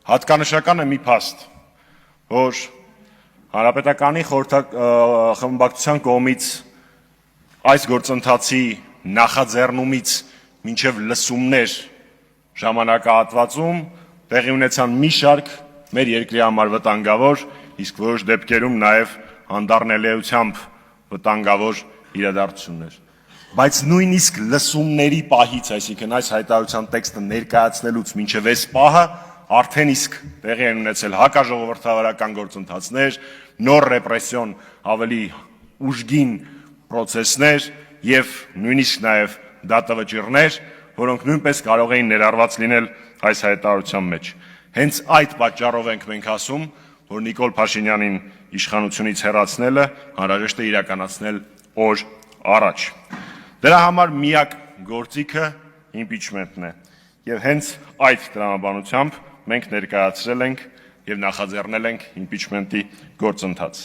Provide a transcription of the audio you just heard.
Հատկանշական է մի փաստ, որ Հանրապետականի խմբակցության կողմից այս գործընթացի նախաձեռնումից մինչև լսումներ ժամանակահատվածում տեղի ունեցան մի շարք մեր երկրի համար վտանգավոր, իսկ որոշ դեպքերում նաև հանդառնելիությամբ վտանգավոր իրադարձություններ։ Բայց նույնիսկ լսումների պահից, այսինքն այս հայտարարության տեքստը ներկայացնելուց մինչև այս պահը արդեն իսկ տեղի են ունեցել հակաժողովրդավարական գործընթացներ, նոր ռեպրեսիոն ավելի ուժգին պրոցեսներ եւ նույնիսկ նաեւ դատավճիռներ, որոնք նույնպես կարող էին ներառված լինել այս հայտարարության մեջ։ Հենց այդ պատճառով ենք մենք ասում, որ Նիկոլ Փաշինյանին իշխանությունից հեռացնելը անհրաժեշտ է իրականացնել օր առաջ։ Դրա համար միակ գործիքը իմպիչմենտն է եւ հենց այդ տրամաբանությամբ մենք ներկայացրել ենք եւ նախաձեռնել ենք իմպիչմենտի գործընթաց։